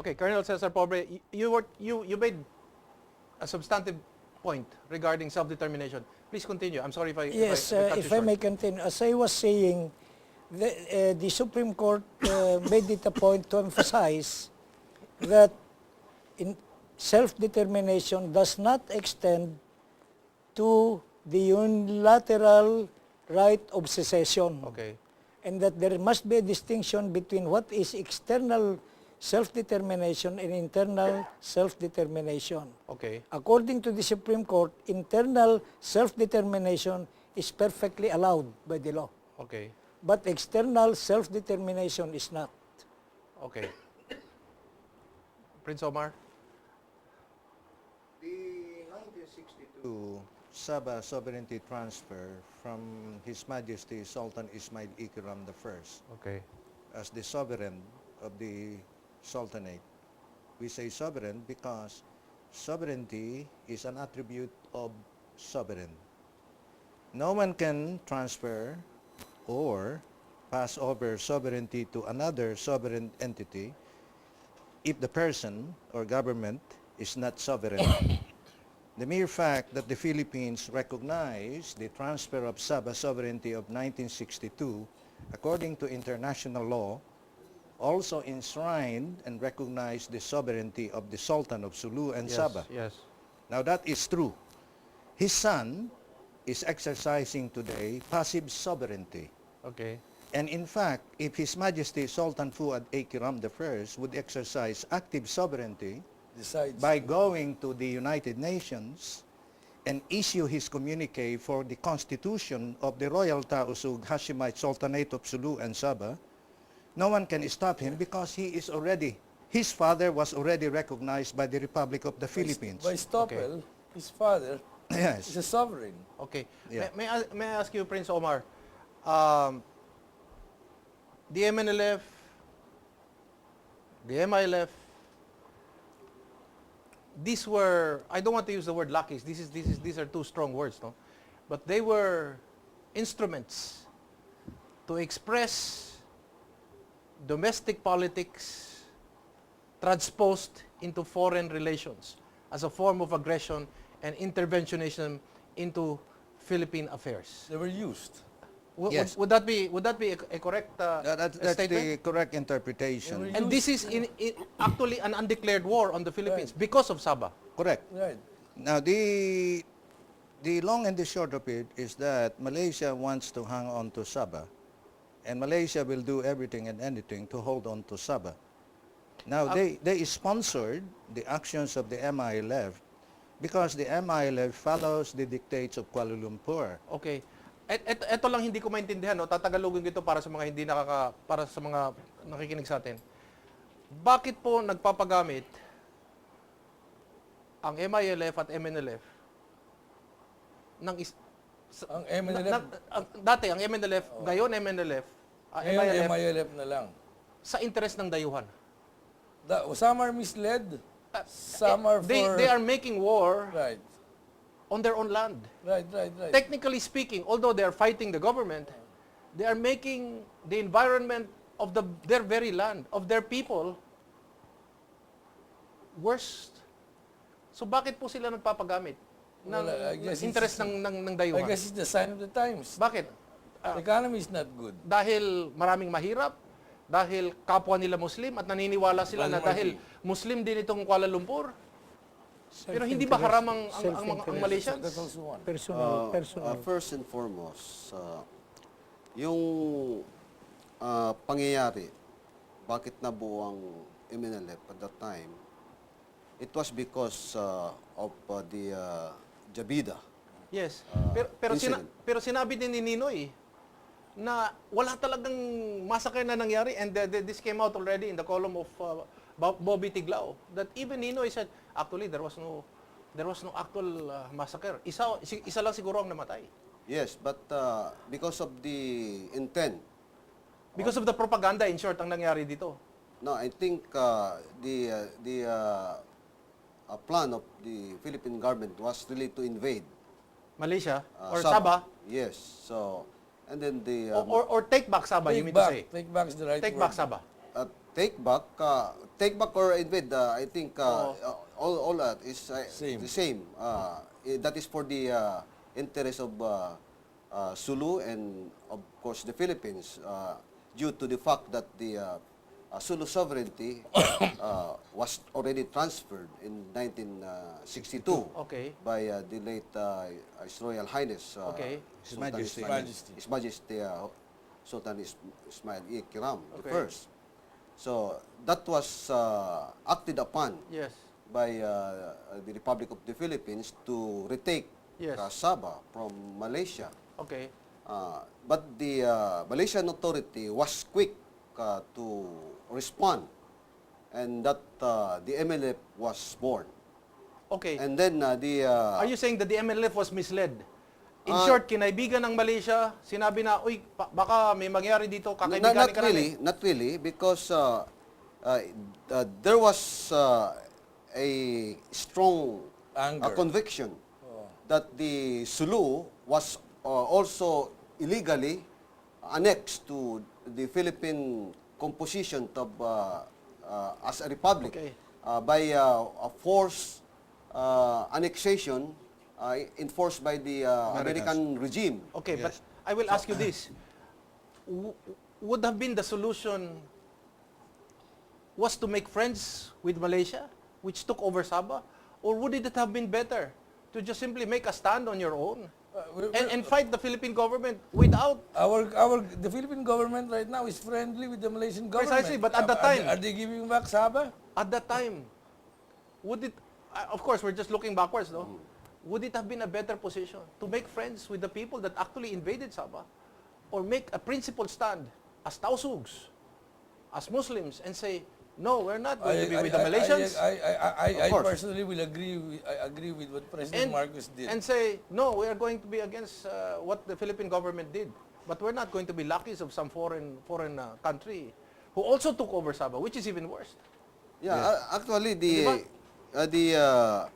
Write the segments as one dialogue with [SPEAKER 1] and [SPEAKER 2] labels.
[SPEAKER 1] Okay, Colonel Cesar Pobre, you made a substantive point regarding self-determination. Please continue. I'm sorry if I
[SPEAKER 2] Yes,
[SPEAKER 1] cut you
[SPEAKER 2] if I
[SPEAKER 1] short.
[SPEAKER 2] may continue, as I was saying, the Supreme Court made it a point to emphasize that self-determination does not extend to the unilateral right of secession.
[SPEAKER 1] Okay.
[SPEAKER 2] And that there must be a distinction between what is external self-determination and internal self-determination.
[SPEAKER 1] Okay.
[SPEAKER 2] According to the Supreme Court, internal self-determination is perfectly allowed by the law.
[SPEAKER 1] Okay.
[SPEAKER 2] But external self-determination is not.
[SPEAKER 1] Okay. Prince Omar?
[SPEAKER 3] The 1962 SABAH sovereignty transfer from His Majesty Sultan Ismail KIRAM I
[SPEAKER 1] Okay.
[SPEAKER 3] as the sovereign of the Sultanate. We say sovereign because sovereignty is an attribute of sovereign. No one can transfer or pass over sovereignty to another sovereign entity if the person or government is not sovereign. The mere fact that the Philippines recognized the transfer of SABAH sovereignty of 1962, according to international law, also enshrined and recognized the sovereignty of the Sultan of Sulu and Sabah.
[SPEAKER 1] Yes.
[SPEAKER 3] Now that is true. His son is exercising today passive sovereignty.
[SPEAKER 1] Okay.
[SPEAKER 3] And in fact, if His Majesty Sultan Fuad A. Kiram I would exercise active sovereignty by going to the United Nations and issue his communique for the constitution of the Royal Tausog Hashemite Sultanate of Sulu and Sabah, no one can stop him because he is already, his father was already recognized by the Republic of the Philippines.
[SPEAKER 4] By Stoppel, his father
[SPEAKER 3] Yes.
[SPEAKER 4] is a sovereign.
[SPEAKER 1] Okay.
[SPEAKER 3] Yeah.
[SPEAKER 1] May I ask you, Prince Omar, the MNLF, the MILF, these were, I don't want to use the word lackeys, these are too strong words, no? But they were instruments to express domestic politics transposed into foreign relations as a form of aggression and interventionism into Philippine affairs.
[SPEAKER 4] They were used.
[SPEAKER 3] Yes.
[SPEAKER 1] Would that be a correct
[SPEAKER 3] That's
[SPEAKER 1] statement?
[SPEAKER 3] the correct interpretation.
[SPEAKER 1] And this is actually an undeclared war on the Philippines because of Sabah.
[SPEAKER 3] Correct.
[SPEAKER 4] Right.
[SPEAKER 3] Now, the long and the short of it is that Malaysia wants to hang on to Sabah, and Malaysia will do everything and anything to hold on to Sabah. Now, they sponsored the actions of the MILF because the MILF follows the dictates of Kuala Lumpur.
[SPEAKER 1] Okay. Ito lang hindi ko maintindihan, no? Tatagalogin ko ito para sa mga para sa mga nakikinig sa atin. Bakit po nagpapagamit ang MILF at MNLF ng
[SPEAKER 4] Ang MNLF,
[SPEAKER 1] dati ang MNLF, ngayon MNLF,
[SPEAKER 4] ngayon
[SPEAKER 1] MILF
[SPEAKER 4] MILF na lang.
[SPEAKER 1] sa interes ng dayuhan.
[SPEAKER 4] Some are misled, some are for...
[SPEAKER 1] They are making war
[SPEAKER 4] Right.
[SPEAKER 1] on their own land.
[SPEAKER 4] Right.
[SPEAKER 1] Technically speaking, although they are fighting the government, they are making the environment of their very land, of their people, worse. So bakit po sila nagpapagamit ng
[SPEAKER 4] Well, I guess
[SPEAKER 1] interest
[SPEAKER 4] it's-
[SPEAKER 1] ng
[SPEAKER 4] I
[SPEAKER 1] dayuhan?
[SPEAKER 4] guess it's the sign of the times.
[SPEAKER 1] Bakit?
[SPEAKER 4] The economy is not good.
[SPEAKER 1] Dahil maraming mahirap, dahil kapwa nila Muslim at naniniwala sila na dahil Muslim din itong Kuala Lumpur. Pero hindi ba haram ang Malaysians?
[SPEAKER 4] That's also one.
[SPEAKER 2] Personal.
[SPEAKER 5] First and foremost, yung pangyayari, bakit nabuo ang MNLF at that time, it was because of the Jabida.
[SPEAKER 1] Yes.
[SPEAKER 5] Incident.
[SPEAKER 1] Pero sinabi din ni Ninoy na wala talagang massacre na nangyari, and this came out already in the column of Bobby Tiglao, that even Ninoy said actually there was no actual massacre. Isa lang siguro ang namatay.
[SPEAKER 5] Yes, but because of the intent,
[SPEAKER 1] Because of the propaganda, in short, ang nangyari dito.
[SPEAKER 5] no, I think the plan of the Philippine government was really to invade
[SPEAKER 1] Malaysia or Sabah,
[SPEAKER 5] Yes, so and then the
[SPEAKER 1] or take back Sabah, you mean to say?
[SPEAKER 4] Take back is the right
[SPEAKER 1] Take
[SPEAKER 4] word.
[SPEAKER 1] back Sabah.
[SPEAKER 5] take back or invade, I think all that is
[SPEAKER 4] Same.
[SPEAKER 5] the same. That is for the interest of Sulu and of course the Philippines, due to the fact that the Sulu sovereignty was already transferred in 1962
[SPEAKER 1] Okay.
[SPEAKER 5] by the late His Royal Highness
[SPEAKER 1] Okay.
[SPEAKER 3] His Majesty.
[SPEAKER 5] His Majesty Sultan Ismail E. KIRAM
[SPEAKER 1] Okay.
[SPEAKER 5] the first. So that was acted upon
[SPEAKER 1] Yes.
[SPEAKER 5] by the Republic of the Philippines to retake
[SPEAKER 1] Yes.
[SPEAKER 5] Sabah from Malaysia.
[SPEAKER 1] Okay.
[SPEAKER 5] But the Malaysian authority was quick to respond, and that the MLF was born.
[SPEAKER 1] Okay.
[SPEAKER 5] And then
[SPEAKER 1] Are you saying that the MLF was misled? In
[SPEAKER 5] Ah,
[SPEAKER 1] short, kinaibigan ng Malaysia, sinabi na, uy, baka may mangyari dito, kakaibiganin ka namin.
[SPEAKER 5] not really, because there was a strong
[SPEAKER 4] Anger.
[SPEAKER 5] conviction that the Sulu was also illegally annexed to the Philippine composition of as a republic
[SPEAKER 1] Okay.
[SPEAKER 5] by a forced annexation enforced by the American regime.
[SPEAKER 1] Okay, but
[SPEAKER 3] Yes.
[SPEAKER 1] I will ask you this. Would have been the solution was to make friends with Malaysia, which took over Sabah? Or would it have been better to just simply make a stand on your own and fight the Philippine government without...
[SPEAKER 4] The Philippine government right now is friendly with the Malaysian government.
[SPEAKER 1] Precisely, but at the time-
[SPEAKER 4] Are they giving back Sabah?
[SPEAKER 1] At that time, would it... of course, we're just looking backwards, no? Would it have been a better position to make friends with the people that actually invaded Sabah, or make a principled stand as Tausogs, as Muslims, and say, no, we're not going to be with the Malaysians,
[SPEAKER 4] I
[SPEAKER 5] Of course.
[SPEAKER 4] personally will agree with what President Marcos did.
[SPEAKER 1] and say, no, we are going to be against what the Philippine government did, but we're not going to be lackeys of some foreign country who also took over Sabah, which is even worse.
[SPEAKER 5] Yeah, actually
[SPEAKER 1] Diba?
[SPEAKER 5] the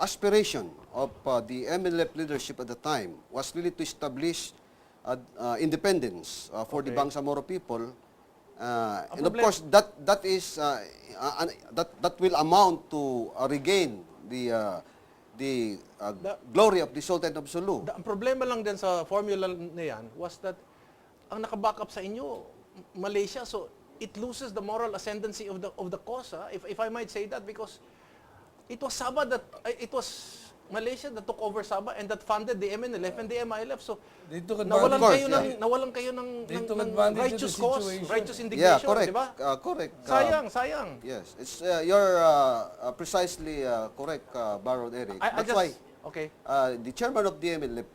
[SPEAKER 5] aspiration of the MLF leadership at the time was really to establish independence for the
[SPEAKER 1] Okay.
[SPEAKER 5] Bangsamoro people, and of
[SPEAKER 1] problem-
[SPEAKER 5] course that is that will amount to regain the glory of the Sultan of Sulu.
[SPEAKER 1] Ang problema lang din sa formula na yan was that ang nakaback up sa inyo, Malaysia, so it loses the moral ascendancy of the cause, if I might say that, because it was Sabah that, it was Malaysia that took over Sabah and that funded the MNLF and the MILF. So
[SPEAKER 4] They took
[SPEAKER 1] nawalan
[SPEAKER 4] advantage.
[SPEAKER 1] kayo ng nawalan kayo ng
[SPEAKER 4] They
[SPEAKER 1] ng
[SPEAKER 4] took advantage of the
[SPEAKER 1] righteous cause,
[SPEAKER 4] situation.
[SPEAKER 1] righteous
[SPEAKER 5] Yeah,
[SPEAKER 1] indignation,
[SPEAKER 5] correct.
[SPEAKER 1] di ba?
[SPEAKER 5] Correct.
[SPEAKER 1] Sayang.
[SPEAKER 5] Yes, it's you're precisely correct, Baron Eric.
[SPEAKER 1] I
[SPEAKER 5] That's
[SPEAKER 1] just,
[SPEAKER 5] why
[SPEAKER 1] okay.
[SPEAKER 5] the chairman of the MLF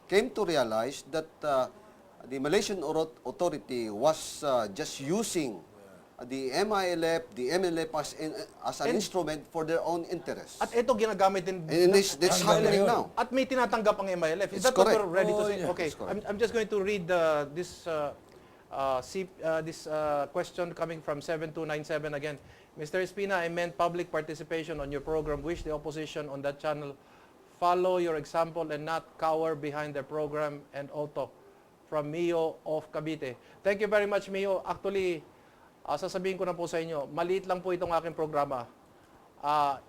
[SPEAKER 5] came to realize that the Malaysian authority was just using the MILF, the MLF as an
[SPEAKER 1] And-
[SPEAKER 5] instrument for their own interests.
[SPEAKER 1] At ito ginagamit din
[SPEAKER 5] And this
[SPEAKER 4] Hanggang
[SPEAKER 5] happening
[SPEAKER 4] ngayon.
[SPEAKER 5] now.
[SPEAKER 1] At may tinatanggap ang MILF. Is
[SPEAKER 5] It's
[SPEAKER 1] that what
[SPEAKER 5] correct.
[SPEAKER 1] we're ready to
[SPEAKER 4] Oh,
[SPEAKER 1] say?
[SPEAKER 4] yeah.
[SPEAKER 1] Okay,
[SPEAKER 5] It's correct.
[SPEAKER 1] I'm just going to read this question coming from 7297 again. Mr. Espina, I meant public participation on your program. Wish the opposition on that channel follow your example and not cower behind their program and auto. From Mio of Cavite. Thank you very much, Mio. Actually, sasabihin ko na po sa inyo, maliit lang po itong aking programa.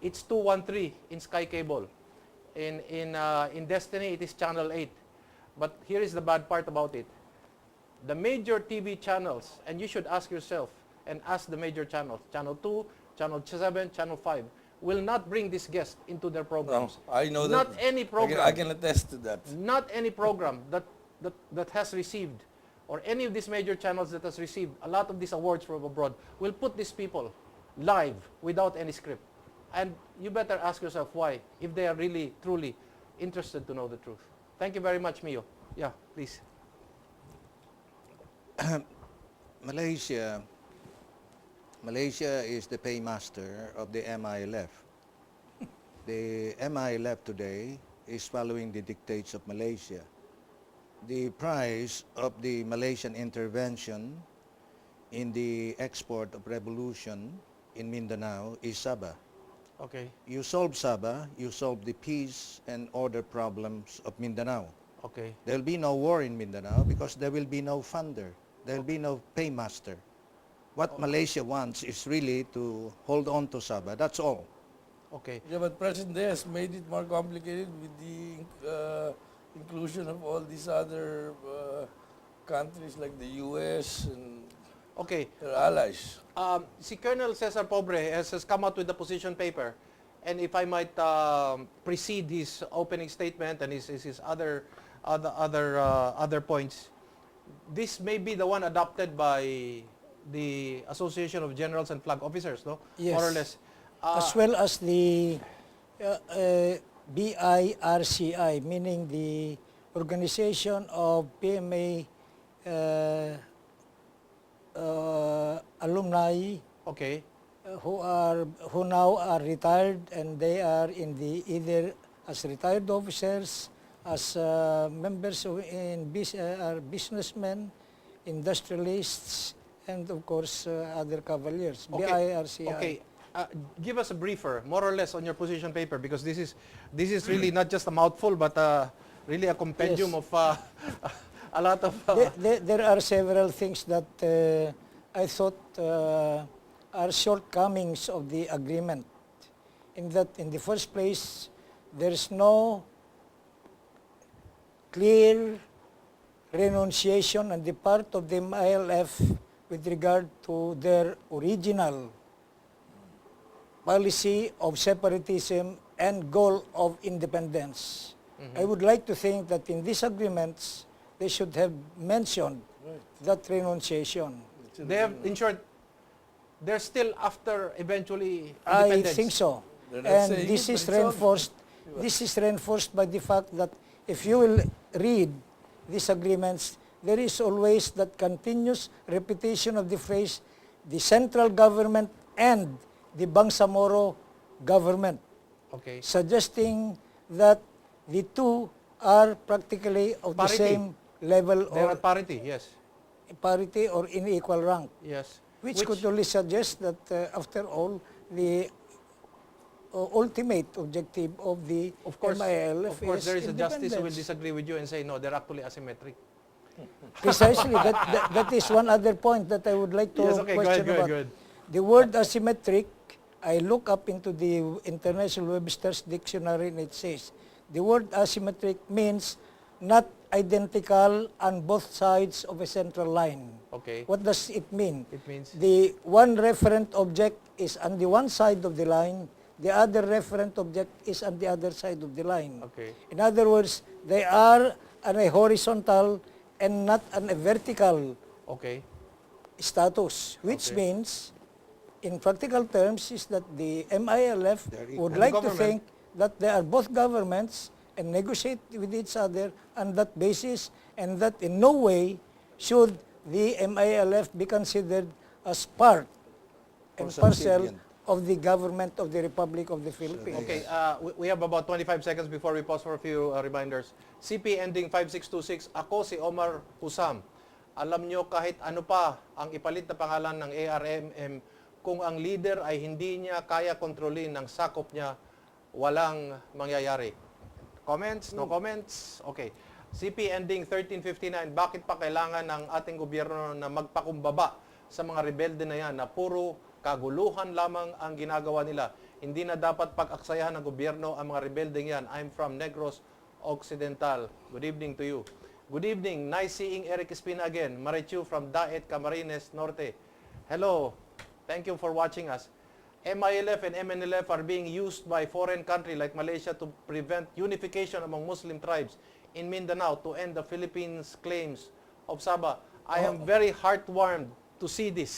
[SPEAKER 1] It's 213 in Sky Cable. In Destiny, it is Channel 8. But here is the bad part about it. The major TV channels, and you should ask yourself and ask the major channels, Channel 2, Channel 7, Channel 5, will not bring this guest into their
[SPEAKER 4] No,
[SPEAKER 1] programs.
[SPEAKER 4] I know
[SPEAKER 1] Not
[SPEAKER 4] that.
[SPEAKER 1] any program.
[SPEAKER 4] I can attest to that.
[SPEAKER 1] Not any program that has received, or any of these major channels that has received a lot of these awards from abroad, will put these people live without any script. And you better ask yourself why, if they are really, truly interested to know the truth. Thank you very much, Mio. Yeah, please.
[SPEAKER 3] Malaysia is the paymaster of the MILF. The MILF today is following the dictates of Malaysia. The price of the Malaysian intervention in the export of revolution in Mindanao is Sabah.
[SPEAKER 1] Okay.
[SPEAKER 3] You solve Sabah, you solve the peace and order problems of Mindanao.
[SPEAKER 1] Okay.
[SPEAKER 3] There will be no war in Mindanao because there will be no funder. There will be no paymaster. What Malaysia wants is really to hold on to Sabah. That's all.
[SPEAKER 1] Okay.
[SPEAKER 4] Yeah, but President Diaz made it more complicated with the inclusion of all these other countries like the U.S. and
[SPEAKER 1] Okay.
[SPEAKER 4] their allies.
[SPEAKER 1] Si Colonel Cesar Pobre has come out with the position paper, and if I might precede his opening statement and his other points, this may be the one adopted by the Association of Generals and Flag Officers, no?
[SPEAKER 2] Yes.
[SPEAKER 1] More or less.
[SPEAKER 2] As well as the BIRCI, meaning the Organization of PMA alumni
[SPEAKER 1] Okay.
[SPEAKER 2] who now are retired, and they are in the either as retired officers, as members are businessmen, industrialists, and of course other cavaliers. BIRCI.
[SPEAKER 1] Okay. Give us a briefer, more or less, on your position paper, because this is really not just a mouthful, but really a compendium
[SPEAKER 2] Yes.
[SPEAKER 1] of a lot of.
[SPEAKER 2] There are several things that I thought are shortcomings of the agreement. In that, in the first place, there's no clear renunciation on the part of the ILF with regard to their original policy of separatism and goal of independence. I would like to think that in these agreements, they should have mentioned that renunciation.
[SPEAKER 1] They have, in short, they're still after eventually
[SPEAKER 2] I
[SPEAKER 1] independence.
[SPEAKER 2] think so.
[SPEAKER 4] They're not
[SPEAKER 2] And
[SPEAKER 4] saying
[SPEAKER 2] this
[SPEAKER 4] it,
[SPEAKER 2] is
[SPEAKER 4] but it's on.
[SPEAKER 2] reinforced. This is reinforced by the fact that if you will read these agreements, there is always that continuous repetition of the phrase, the central government and the Bangsamoro government,
[SPEAKER 1] Okay.
[SPEAKER 2] suggesting that the two are practically of the
[SPEAKER 1] Parity.
[SPEAKER 2] same level
[SPEAKER 1] They're
[SPEAKER 2] or
[SPEAKER 1] at parity, yes.
[SPEAKER 2] parity or in equal rank.
[SPEAKER 1] Yes.
[SPEAKER 2] Which could only suggest that, after all, the ultimate objective of the
[SPEAKER 1] Of course,
[SPEAKER 2] MILF
[SPEAKER 1] there is a justice who will
[SPEAKER 2] independence.
[SPEAKER 1] disagree with you and say, no, they're actually asymmetric.
[SPEAKER 2] Precisely, that is one other point that I would like to
[SPEAKER 1] Yes, okay, go
[SPEAKER 2] question
[SPEAKER 1] ahead,
[SPEAKER 2] about.
[SPEAKER 1] go ahead.
[SPEAKER 2] The word asymmetric, I look up into the International Webster's Dictionary, and it says, the word asymmetric means not identical on both sides of a central line.
[SPEAKER 1] Okay.
[SPEAKER 2] What does it mean?
[SPEAKER 1] It means,
[SPEAKER 2] The one referent object is on the one side of the line, the other referent object is on the other side of the line.
[SPEAKER 1] okay.
[SPEAKER 2] In other words, they are on a horizontal and not on a vertical
[SPEAKER 1] Okay.
[SPEAKER 2] status, which
[SPEAKER 1] Okay.
[SPEAKER 2] means, in practical terms, is that the MILF
[SPEAKER 3] They're
[SPEAKER 2] would
[SPEAKER 3] equal.
[SPEAKER 2] like to
[SPEAKER 1] Government.
[SPEAKER 2] think that they are both governments and negotiate with each other on that basis, and that in no way should the MILF be considered as part and
[SPEAKER 3] Or
[SPEAKER 2] parcel
[SPEAKER 3] subservient.
[SPEAKER 2] of the government of the Republic of the Philippines.
[SPEAKER 1] Okay, we have about 25 seconds before we pause for a few reminders. CP ending 5626, ako si Omar Husam. Alam nyo kahit ano pa ang ipalit na pangalan ng ARMM, kung ang leader ay hindi niya kaya kontrolin ng sakop niya, walang mangyayari. Comments? No comments? Okay. CP ending 1359, bakit pa kailangan ng ating gobyerno na magpakumbaba sa mga rebelde na yan na puro kaguluhan lamang ang ginagawa nila? Hindi na dapat pag-aksayahan ng gobyerno ang mga rebeldeng yan. I'm from Negros Occidental. Good evening to you. Good evening. Nice seeing Eric Espina again. Marichu from Daet, Camarines Norte. Hello. Thank you for watching us. MILF and MNLF are being used by foreign countries like Malaysia to prevent unification among Muslim tribes in Mindanao to end the Philippines' claims of Sabah. I am very heartwarmed to see this.